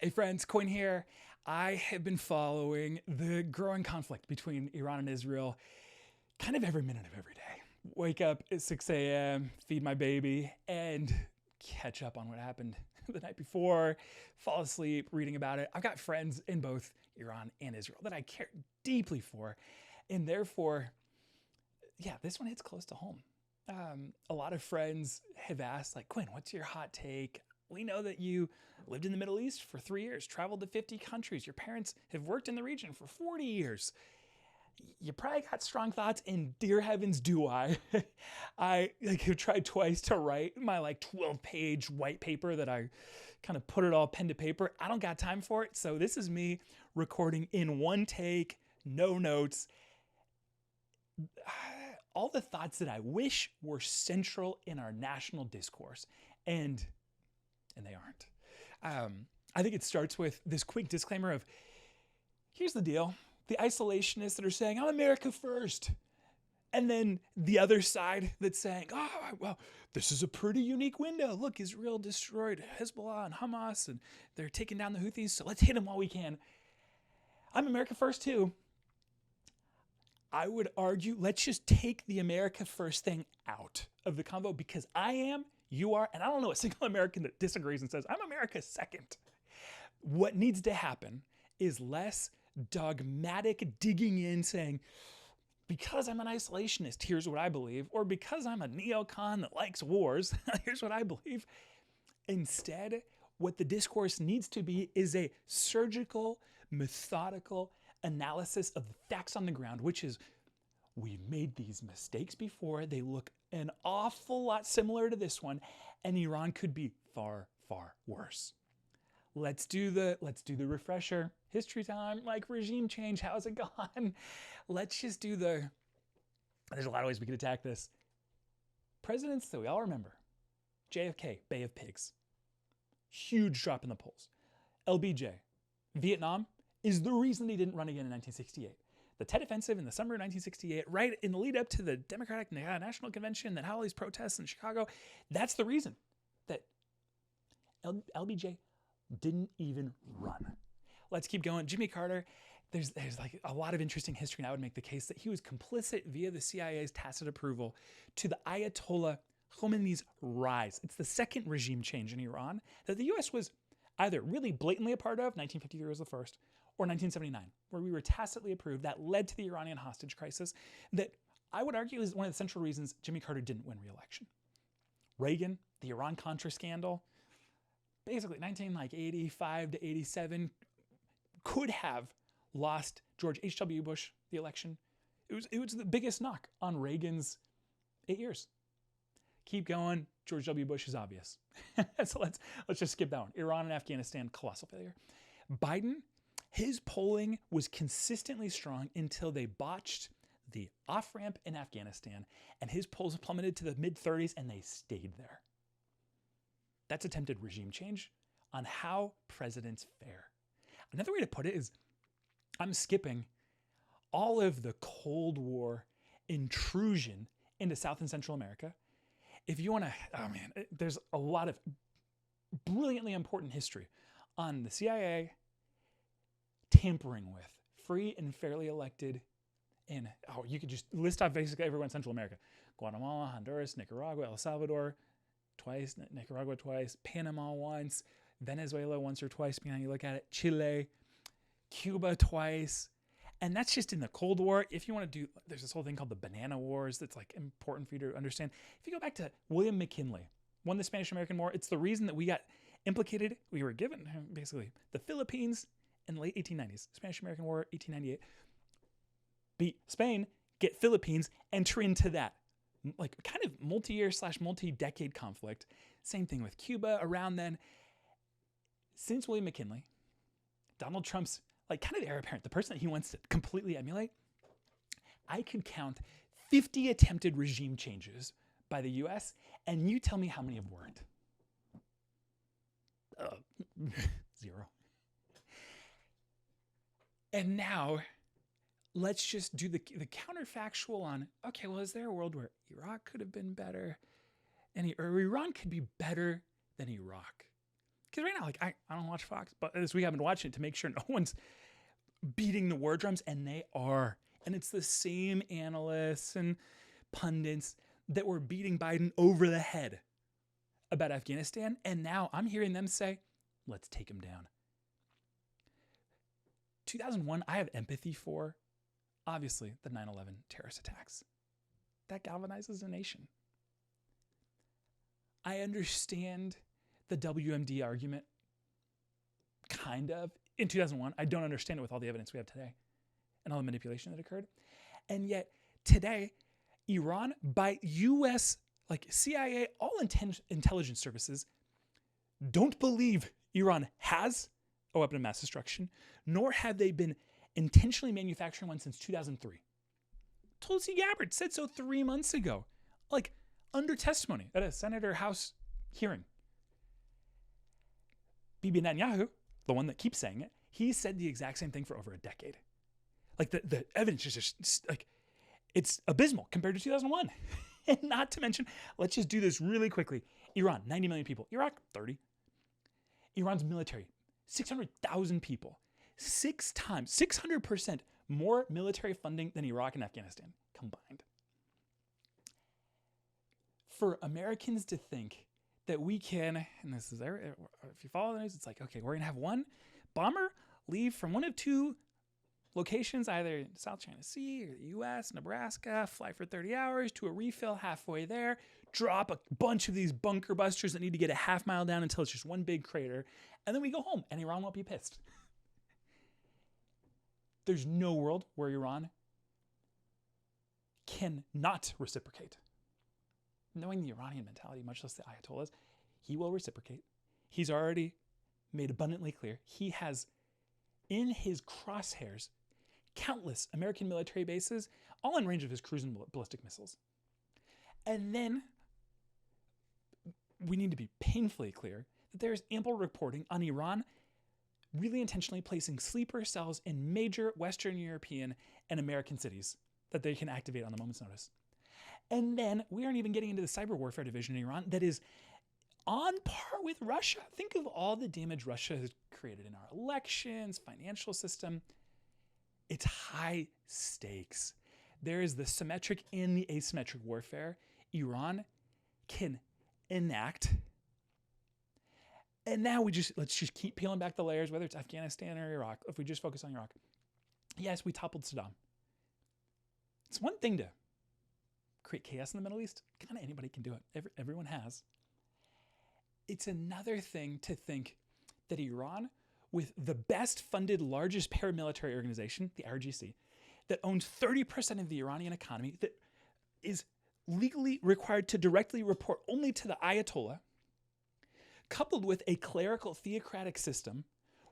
Hey friends, Quinn here. I have been following the growing conflict between Iran and Israel kind of every minute of every day. Wake up at 6 a.m., feed my baby, and catch up on what happened the night before, fall asleep reading about it. I've got friends in both Iran and Israel that I care deeply for, and therefore, this one hits close to home. A lot of friends have asked, like, Quinn, what's your hot take? We know that you lived in the Middle East for 3 years, traveled to 50 countries. Your parents have worked in the region for 40 years. You probably got strong thoughts, and dear heavens, do I. I have tried twice to write my 12-page white paper that I kind of put it all pen to paper. I don't got time for it, so this is me recording in one take, no notes. All the thoughts that I wish were central in our national discourse, and they aren't. I think it starts with this quick disclaimer of, here's the deal. The isolationists that are saying, I'm America first. And then the other side that's saying, oh, well, this is a pretty unique window. Look, Israel destroyed Hezbollah and Hamas, and they're taking down the Houthis, so let's hit them while we can. I'm America first too. I would argue, let's just take the America first thing out of the convo, because I am, you are, and I don't know a single American that disagrees and says, I'm America second. What needs to happen is less dogmatic digging in saying, because I'm an isolationist, here's what I believe, or because I'm a neocon that likes wars, here's what I believe. Instead, what the discourse needs to be is a surgical, methodical analysis of the facts on the ground, which is, we've made these mistakes before. They look an awful lot similar to this one, and Iran could be far, far worse. Let's do the refresher. History time, like regime change. How's it gone? Let's just do there's a lot of ways we could attack this. Presidents that we all remember. JFK, Bay of Pigs. Huge drop in the polls. LBJ, Vietnam, is the reason he didn't run again in 1968. The Tet Offensive in the summer of 1968, right in the lead up to the Democratic National Convention that had all these protests in Chicago, that's the reason that LBJ didn't even run. Let's keep going. Jimmy Carter, there's like a lot of interesting history, and I would make the case that he was complicit via the CIA's tacit approval to the Ayatollah Khomeini's rise. It's the second regime change in Iran that the U.S. was either really blatantly a part of, 1953 was the first, or 1979, where we were tacitly approved. That led to the Iranian hostage crisis that I would argue is one of the central reasons Jimmy Carter didn't win re-election. Reagan, the Iran-Contra scandal, basically 1985 to 87, could have lost George H.W. Bush the election. It was the biggest knock on Reagan's 8 years. Keep going. George W. Bush is obvious. So let's just skip that one. Iran and Afghanistan, colossal failure. Biden, his polling was consistently strong until they botched the off-ramp in Afghanistan, and his polls plummeted to the mid-30s, and they stayed there. That's attempted regime change on how presidents fare. Another way to put it is, I'm skipping all of the Cold War intrusion into South and Central America. If you want to, there's a lot of brilliantly important history on the CIA tampering with free and fairly elected, and you could just list off basically everyone in Central America. Guatemala, Honduras, Nicaragua, El Salvador, twice, Nicaragua twice, Panama once, Venezuela once or twice, depending on how you look at it, Chile, Cuba twice. And that's just in the Cold War. If you want to do, there's this whole thing called the Banana Wars that's like important for you to understand. If you go back to William McKinley, won the Spanish-American War, it's the reason that we got implicated. We were given basically the Philippines in the late 1890s, Spanish-American War, 1898. Beat Spain, get Philippines, enter into that like kind of multi-year / multi-decade conflict. Same thing with Cuba around then. Since William McKinley, Donald Trump's like kind of the heir apparent, the person that he wants to completely emulate, I could count 50 attempted regime changes by the US, and you tell me how many have worked. 0. And now let's just do the counterfactual on, okay, well, is there a world where Iraq could have been better? Or Iran could be better than Iraq? Because right now, like, I don't watch Fox, but this week I've been watching it to make sure no one's beating the war drums, and they are. And it's the same analysts and pundits that were beating Biden over the head about Afghanistan. And now I'm hearing them say, let's take him down. 2001, I have empathy for, obviously, the 9/11 terrorist attacks. That galvanizes a nation. I understand the WMD argument, kind of, in 2001. I don't understand it with all the evidence we have today and all the manipulation that occurred. And yet, today, Iran, by U.S., like CIA, all intelligence services, don't believe Iran has a weapon of mass destruction, nor have they been intentionally manufacturing one since 2003. Tulsi Gabbard said so 3 months ago, like under testimony at a Senator House hearing. Bibi Netanyahu, the one that keeps saying it, he said the exact same thing for over a decade. Like the evidence is just like, it's abysmal compared to 2001. And not to mention, let's just do this really quickly. Iran, 90 million people. Iraq, 30. Iran's military, 600,000 people. 6 times, 600% more military funding than Iraq and Afghanistan combined. For Americans to think that we can, and this is, if you follow the news, it's like, okay, we're going to have one bomber leave from one of 2 locations, either South China Sea or the U.S., Nebraska, fly for 30 hours to a refill halfway there, drop a bunch of these bunker busters that need to get a half mile down until it's just one big crater, and then we go home, and Iran won't be pissed. There's no world where Iran cannot reciprocate. Knowing the Iranian mentality, much less the Ayatollahs, he will reciprocate. He's already made abundantly clear. He has in his crosshairs countless American military bases, all in range of his cruise and ballistic missiles. And then we need to be painfully clear that there is ample reporting on Iran really intentionally placing sleeper cells in major Western European and American cities that they can activate on a moment's notice. And then we aren't even getting into the cyber warfare division in Iran that is on par with Russia. Think of all the damage Russia has created in our elections, financial system. It's high stakes. There is the symmetric and the asymmetric warfare Iran can enact. And now let's just keep peeling back the layers, whether it's Afghanistan or Iraq. If we just focus on Iraq, yes, we toppled Saddam. It's one thing to create chaos in the Middle East. Kind of anybody can do it. Everyone has. It's another thing to think that Iran, with the best funded, largest paramilitary organization, the IRGC, that owns 30% of the Iranian economy, that is legally required to directly report only to the Ayatollah, coupled with a clerical theocratic system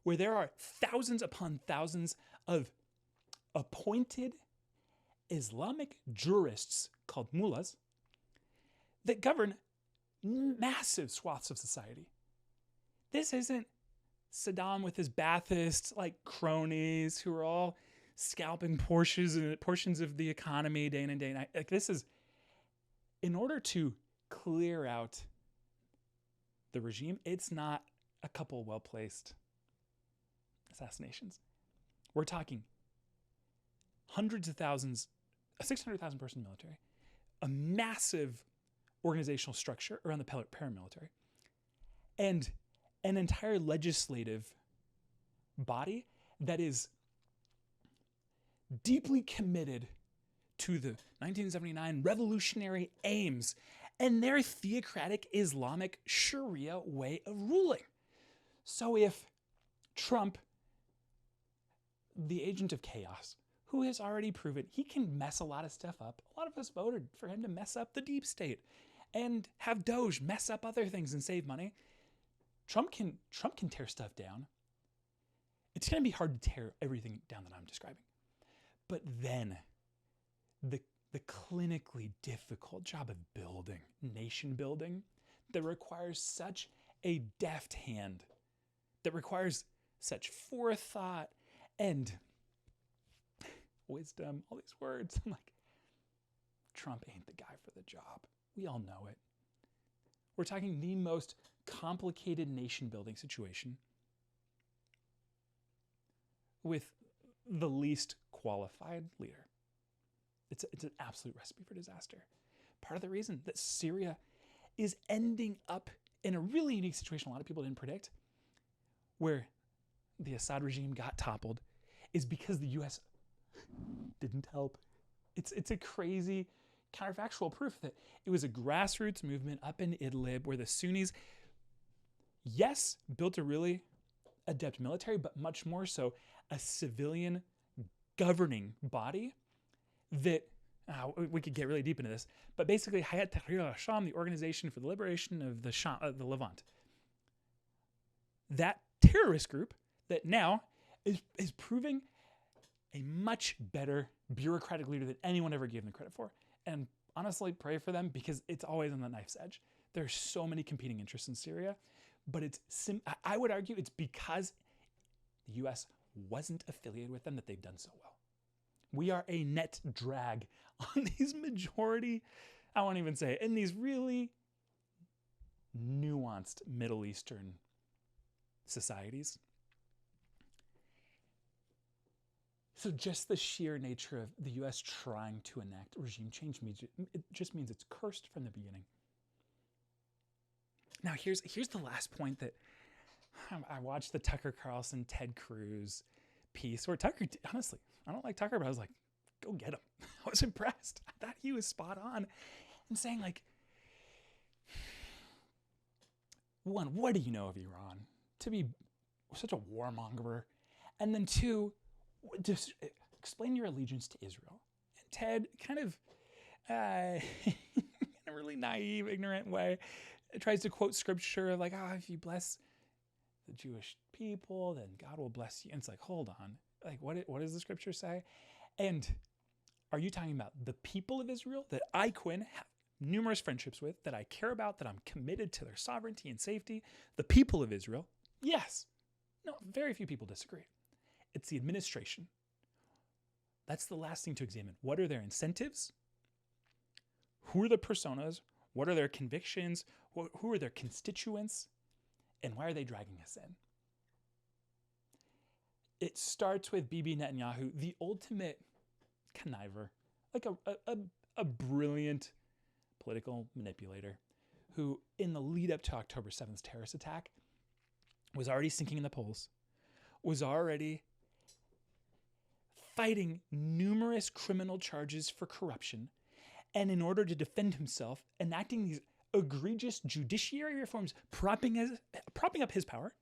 where there are thousands upon thousands of appointed Islamic jurists called mullahs that govern massive swaths of society. This isn't Saddam with his Ba'athist like cronies who are all scalping portions of the economy day in and day night. Like, this is, in order to clear out the regime, it's not a couple well-placed assassinations. We're talking hundreds of thousands, a 600,000 person military, a massive organizational structure around the paramilitary, and an entire legislative body that is deeply committed to the 1979 revolutionary aims and their theocratic Islamic Sharia way of ruling. So if Trump, the agent of chaos, who has already proven he can mess a lot of stuff up, a lot of us voted for him to mess up the deep state and have Doge mess up other things and save money. Trump can tear stuff down. It's going to be hard to tear everything down that I'm describing. But then the clinically difficult job of building, nation building, that requires such a deft hand, that requires such forethought and wisdom, all these words. I'm like, Trump ain't the guy for the job. We all know it. We're talking the most complicated nation building situation with the least qualified leader. It's an absolute recipe for disaster. Part of the reason that Syria is ending up in a really unique situation a lot of people didn't predict, where the Assad regime got toppled, is because the U.S. didn't help. It's a crazy counterfactual proof that it was a grassroots movement up in Idlib where the Sunnis, yes, built a really adept military, but much more so a civilian governing body that, we could get really deep into this, but basically Hayat Tahrir al-Sham, the Organization for the Liberation of the Levant, that terrorist group that now is proving a much better bureaucratic leader than anyone ever gave them credit for. And honestly, pray for them, because it's always on the knife's edge. There's so many competing interests in Syria, but I would argue it's because the U.S. wasn't affiliated with them that they've done so well. We are a net drag on these majority, I won't even say it, in these really nuanced Middle Eastern societies. So just the sheer nature of the U.S. trying to enact regime change, it just means it's cursed from the beginning. Now, here's the last point that I watched the Tucker Carlson, Ted Cruz piece where Tucker, honestly, I don't like Tucker, but I was like, go get him. I was impressed. I thought he was spot on and saying, like, one, what do you know of Iran to be such a warmonger? And then two, just explain your allegiance to Israel. And Ted kind of, in a really naive, ignorant way, tries to quote scripture like, if you bless the Jewish people, then God will bless you. And it's like, hold on. Like, what does the scripture say? And are you talking about the people of Israel that I, Quinn, have numerous friendships with, that I care about, that I'm committed to their sovereignty and safety? The people of Israel? Yes. No, very few people disagree. It's the administration. That's the last thing to examine. What are their incentives? Who are the personas? What are their convictions? Who are their constituents? And why are they dragging us in? It starts with Bibi Netanyahu, the ultimate conniver, like a brilliant political manipulator who, in the lead up to October 7th terrorist attack, was already sinking in the polls, was already fighting numerous criminal charges for corruption, and in order to defend himself, enacting these egregious judiciary reforms, propping up his power,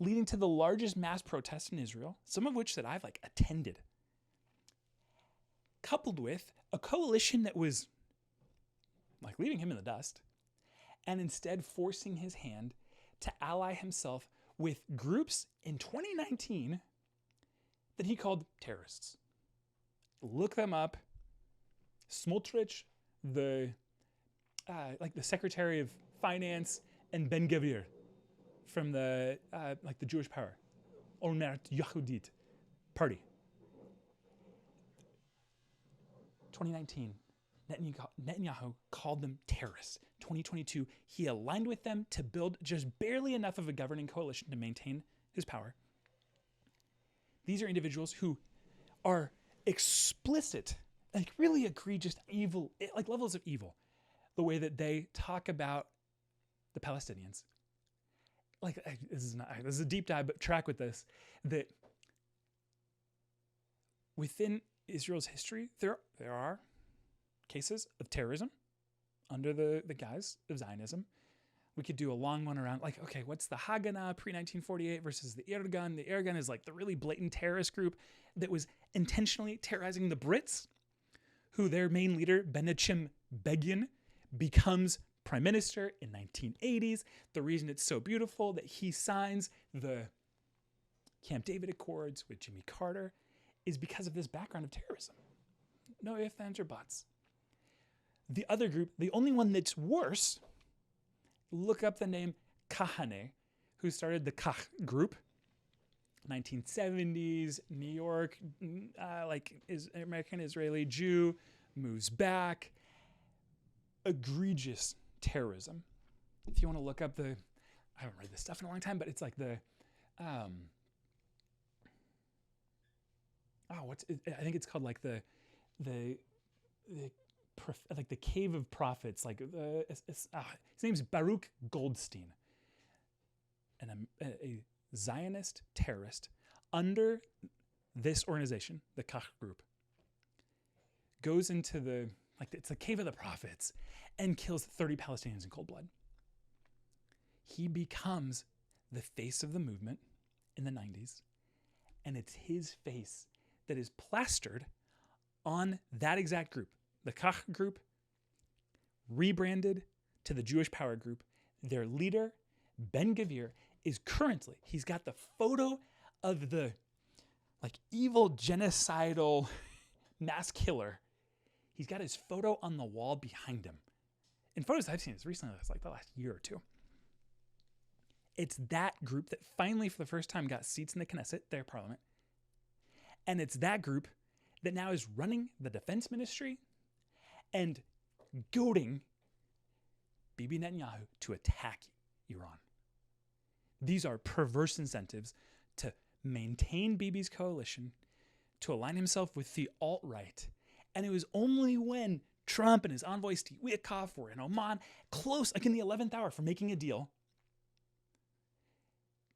leading to the largest mass protests in Israel, some of which that I've attended, coupled with a coalition that was leaving him in the dust, and instead forcing his hand to ally himself with groups in 2019 that he called terrorists. Look them up. Smotrich, the Secretary of Finance, and Ben Gvir from the Jewish Power, Omer Yahudit party. 2019, Netanyahu called them terrorists. 2022, he aligned with them to build just barely enough of a governing coalition to maintain his power. These are individuals who are explicit, really egregious evil, levels of evil, the way that they talk about the Palestinians. This is a deep dive, but track with this, that within Israel's history, there are cases of terrorism under the guise of Zionism. We could do a long one around, what's the Haganah pre-1948 versus the Irgun? The Irgun is the really blatant terrorist group that was intentionally terrorizing the Brits, who their main leader, Menachem Begin, becomes prime minister in 1980s. The reason it's so beautiful that he signs the Camp David Accords with Jimmy Carter is because of this background of terrorism. No ifs, ands, or buts. The other group, the only one that's worse, look up the name Kahane, who started the Kach group, 1970s, New York, American Israeli Jew, moves back, egregious terrorism. If you want to look up I haven't read this stuff in a long time, but it's like I think it's called like the like the Cave of Prophets. Like his name's Baruch Goldstein, and a Zionist terrorist under this organization, the Kach group, goes into it's the Cave of the Prophets and kills 30 Palestinians in cold blood. He becomes the face of the movement in the 90s, and it's his face that is plastered on that exact group, the Kach group, rebranded to the Jewish Power Group. Their leader, Ben Gvir, is currently, he's got the photo of the evil genocidal mass killer. He's got his photo on the wall behind him. In photos I've seen as recently as the last year or two. It's that group that finally, for the first time, got seats in the Knesset, their parliament. And it's that group that now is running the defense ministry and goading Bibi Netanyahu to attack Iran. These are perverse incentives to maintain Bibi's coalition, to align himself with the alt-right. And it was only when Trump and his envoy Steve Witkoff were in Oman, close, in the 11th hour for making a deal,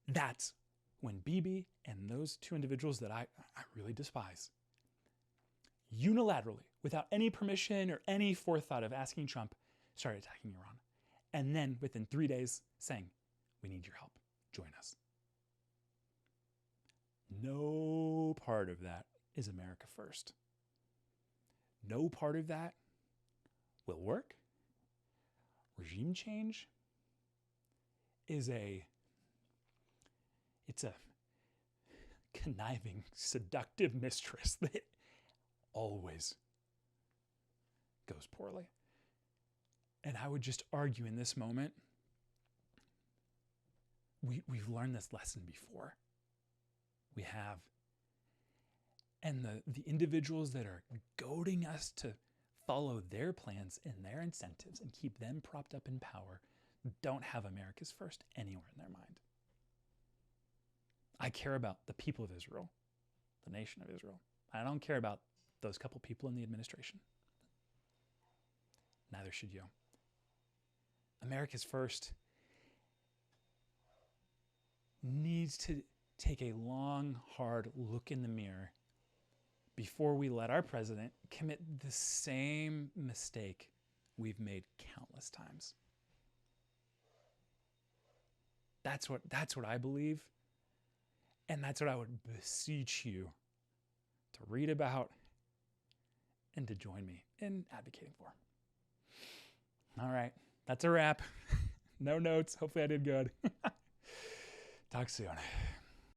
that's when Bibi and those two individuals that I really despise, unilaterally, without any permission or any forethought of asking Trump, started attacking Iran. And then within 3 days saying, we need your help. Join us. No part of that is America first. No part of that will work. Regime change is it's a conniving, seductive mistress that always goes poorly. And I would just argue in this moment, we've learned this lesson before. We have. And the individuals that are goading us to follow their plans and their incentives and keep them propped up in power don't have America's first anywhere in their mind. I care about the people of Israel, the nation of Israel. I don't care about those couple people in the administration. Neither should you. America's first needs to take a long, hard look in the mirror before we let our president commit the same mistake we've made countless times. That's what I believe. And that's what I would beseech you to read about and to join me in advocating for. All right, that's a wrap. No notes. Hopefully I did good. Talk soon.